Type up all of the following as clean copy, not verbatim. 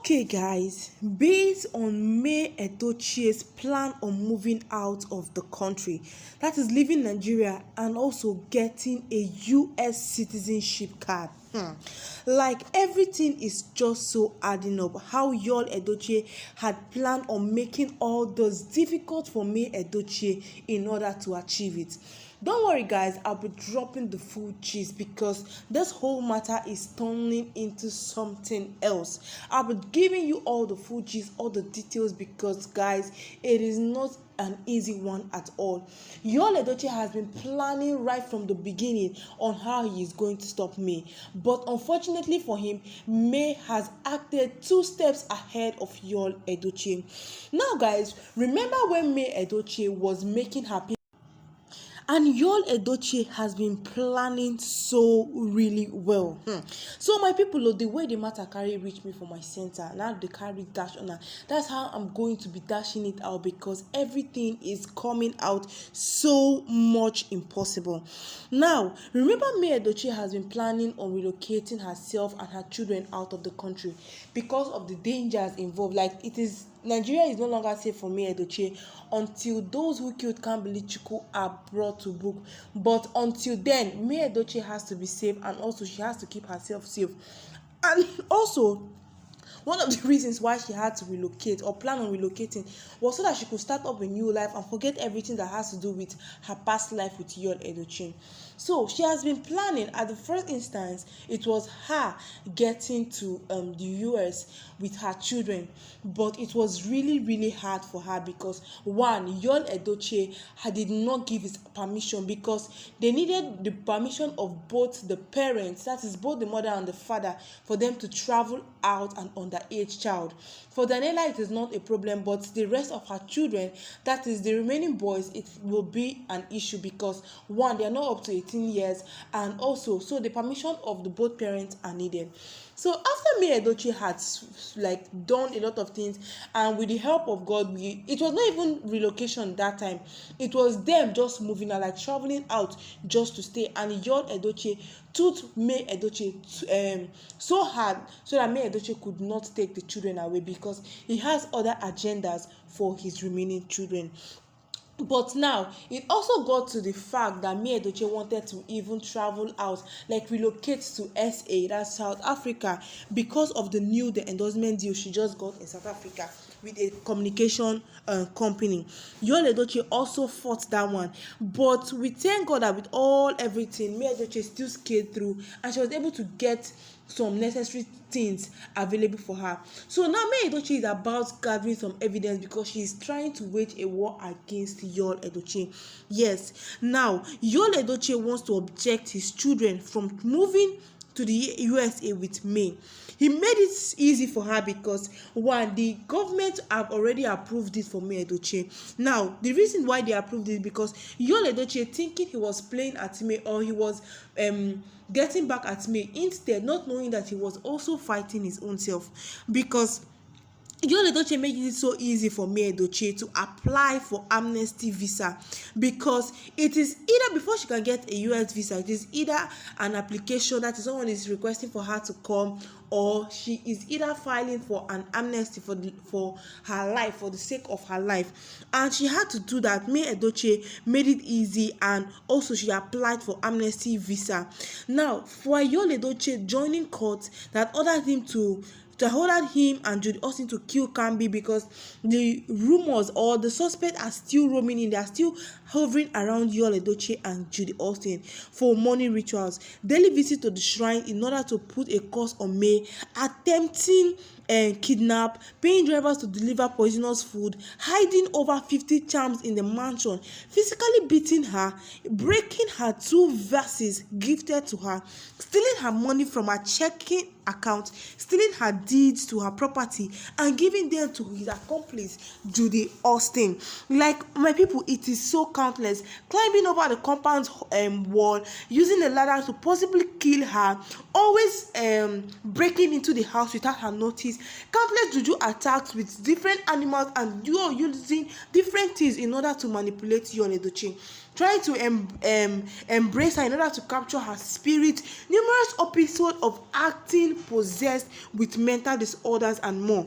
Okay, guys, based on Edochie's plan on moving out of the country, that is leaving Nigeria and also getting a US citizenship card. Like everything is just so adding up. How Edochie had planned on making all those difficult for Edochie in order to achieve it. Don't worry, guys, I'll be dropping the full gist because this whole matter is turning into something else. I'll be giving you all the full gist, all the details, because guys, it is not an easy one at all. Edochie has been planning right from the beginning on how he is going to stop May, but unfortunately for him, May has acted 2 steps ahead of Edochie. Now guys, remember when Edochie was making her people, and Edochie has been planning so really well. So my people, the way the matter carry reach me for my center, now they carry dash on her. That's how I'm going to be dashing it out, because everything is coming out so much impossible. Now, remember Edochie has been planning on relocating herself and her children out of the country because of the dangers involved. Like, Nigeria is no longer safe for Edochie until those who killed Kambili Chukwu are brought to book. But until then, Edochie has to be safe, and also she has to keep herself safe. And also, one of the reasons why she had to relocate or plan on relocating was so that she could start up a new life and forget everything that has to do with her past life with Edochie. So she has been planning. At the first instance, it was her getting to the US with her children, but it was really hard for her because one, Edochie did not give his permission, because they needed the permission of both the parents, that is both the mother and the father, for them to travel out an underage child. For Daniela, it is not a problem, but the rest of her children, that is the remaining boys, it will be an issue because one, they are not up to 18 years, and also so the permission of the both parents are needed. So after Edochie had done a lot of things, and with the help of God, it was not even relocation that time. It was them just moving out, like traveling out just to stay. And Edochie took Edochie so hard so that Edochie could not take the children away, because he has other agendas for his remaining children. But now it also got to the fact that Edochie wanted to even travel out, like relocate to SA, that's South Africa, because of the endorsement deal she just got in South Africa with a communication company. Edochie also fought that one, but we thank God that with everything, Edochie still scaled through, and she was able to get some necessary things available for her. So now Edochie is about gathering some evidence, because she is trying to wage a war against Edochie. Yes, now Edochie wants to object his children from moving to the USA with May. He made it easy for her because one, the government have already approved it for Edochie. Now, the reason why they approved it because Edochie, thinking he was playing at May, or he was getting back at May, instead not knowing that he was also fighting his own self, because Edochie made it so easy for Edochie to apply for amnesty visa, because it is either, before she can get a US visa, it is either an application that someone is requesting for her to come, or she is either filing for an amnesty for her life, for the sake of her life. And she had to do that. Edochie made it easy, and also she applied for amnesty visa. Now, for Edochie joining court that ordered him and judyaustin to kill Kambi, because the rumors or the suspects are still roaming in, they are still hovering around Edochie and judyaustin for money rituals, daily visit to the shrine in order to put a curse on May, attempting kidnap, paying drivers to deliver poisonous food, hiding over 50 charms in the mansion, physically beating her, breaking her 2 vases gifted to her, stealing her money from her checking account, stealing her deeds to her property, and giving them to his accomplice judyaustin. Like, my people, it is so countless. Climbing over the compound wall, using a ladder to possibly kill her, always breaking into the house without her notice, countless juju attacks with different animals, and using different things in order to manipulate Edochie. trying to embrace her in order to capture her spirit, numerous episodes of acting possessed with mental disorders and more,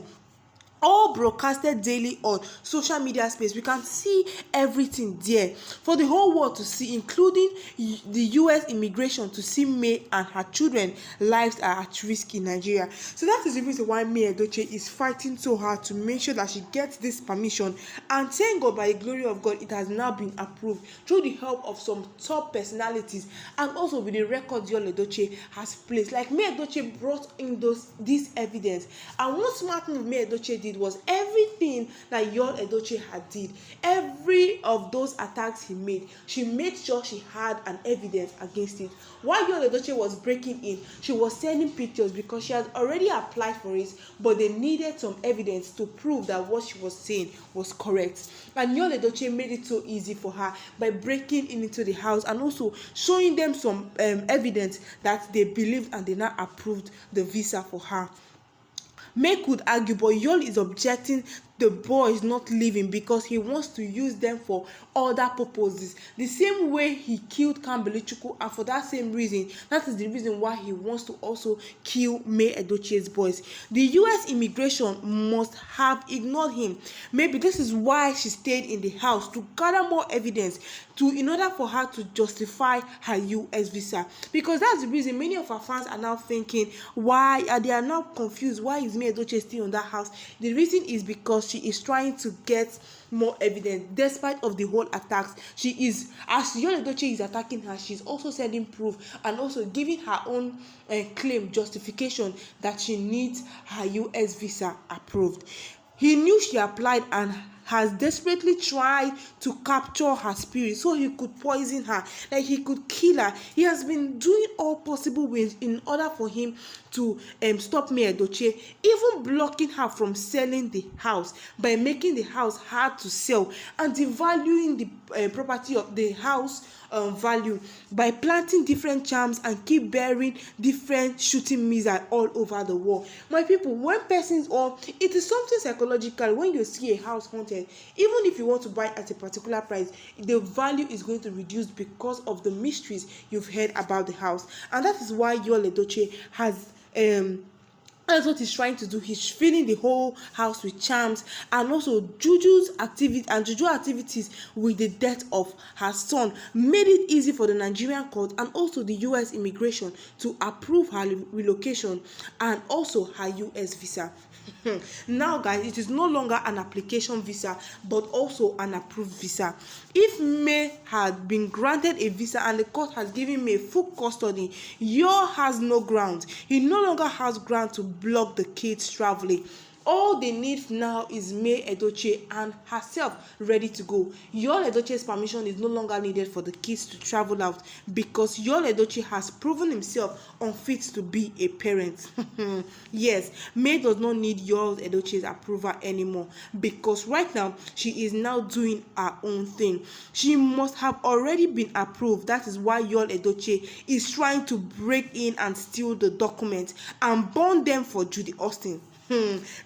all broadcasted daily on social media space. We can see everything there for the whole world to see, including the US immigration, to see May and her children lives are at risk in Nigeria. So that is the reason why May Edochie is fighting so hard to make sure that she gets this permission, and thank God, by the glory of God, it has now been approved through the help of some top personalities, and also with the records Yul Edochie has placed. Like, May Edochie brought in this evidence, and one smart move May Edochie did was everything that Yul Edochie had did, every of those attacks he made, she made sure she had an evidence against it. While Yul Edochie was breaking in, she was sending pictures because she had already applied for it, but they needed some evidence to prove that what she was saying was correct. And Yul Edochie made it so easy for her by breaking into the house and also showing them some evidence that they believed, and they now approved the visa for her. May could argue, but Yul is objecting the boy is not leaving because he wants to use them for other purposes, the same way he killed Kambelichukwu, and for that same reason, that is the reason why he wants to also kill May Edochie's boys. The US immigration must have ignored him. Maybe this is why she stayed in the house, to gather more evidence, in order for her to justify her US visa, because that's the reason many of our fans are now thinking why they are now confused. Why is May Edochie still in that house? The reason is because she is trying to get more evidence despite of the whole attacks. She is, as Yul Edochie is attacking her, she's also sending proof and also giving her own claim justification that she needs her US visa approved. He knew she applied and has desperately tried to capture her spirit so he could poison her, like he could kill her. He has been doing all possible ways in order for him to stop May Edochie, even blocking her from selling the house by making the house hard to sell and devaluing the property of the house value by planting different charms and keep burying different shooting missiles all over the world. My people, when persons, or it is something psychological, when you see a house haunted, even if you want to buy at a particular price, the value is going to reduce because of the mysteries you've heard about the house. And that is why Yul Edochie has that's what he's trying to do. He's filling the whole house with charms and also juju activities with the death of her son. Made it easy for the Nigerian court and also the US immigration to approve her relocation and also her US visa. Now guys, it is no longer an application visa but also an approved visa. If May had been granted a visa and the court has given May full custody, Yul has no ground. He no longer has ground to block the kids traveling. All they need now is May Edochie and herself ready to go. Yul Edochie's permission is no longer needed for the kids to travel out because Yul Edochie has proven himself unfit to be a parent. Yes, May does not need Yul Edochie's approval anymore because right now she is now doing her own thing. She must have already been approved. That is why Yul Edochie is trying to break in and steal the documents and burn them for judyaustin.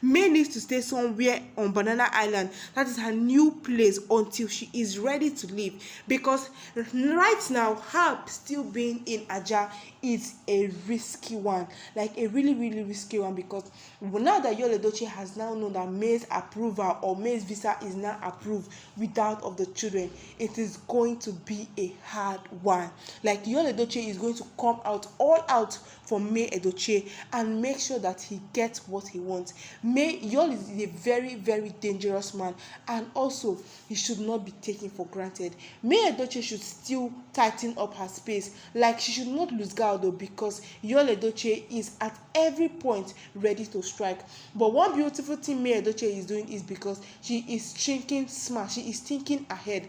May needs to stay somewhere on Banana Island. That is her new place until she is ready to leave, because right now her still being in Aja is a risky one, like a really risky one, because now that Yul Edochie has now known that May's approval or May's visa is now approved without of the children, it is going to be a hard one. Like Yul Edochie is going to come out all out for May Edochie and make sure that he gets what he wants. Yul is a very dangerous man, and also he should not be taken for granted. May Edochie should still tighten up her space. Like, she should not lose guard though, because Yul Edochie is at every point ready to strike. But one beautiful thing May Edochie is doing is because she is thinking smart. She is thinking ahead.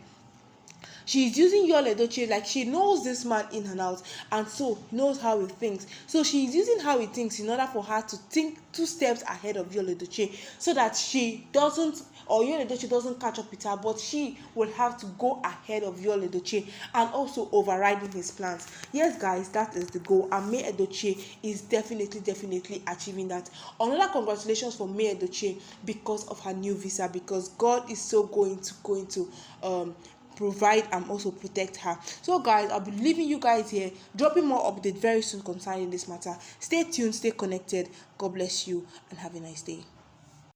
She is using Yul Edochie, like she knows this man in and out, and so knows how he thinks. So she is using how he thinks in order for her to think 2 steps ahead of Yul Edochie, so that she doesn't, or Yul Edochie doesn't catch up with her, but she will have to go ahead of Yul Edochie and also overriding his plans. Yes, guys, that is the goal, and May Edochie is definitely achieving that. Another congratulations for May Edochie because of her new visa, because God is so going to provide and also protect her. So guys, I'll be leaving you guys here, dropping more update very soon concerning this matter. Stay tuned, stay connected. God bless you and have a nice day.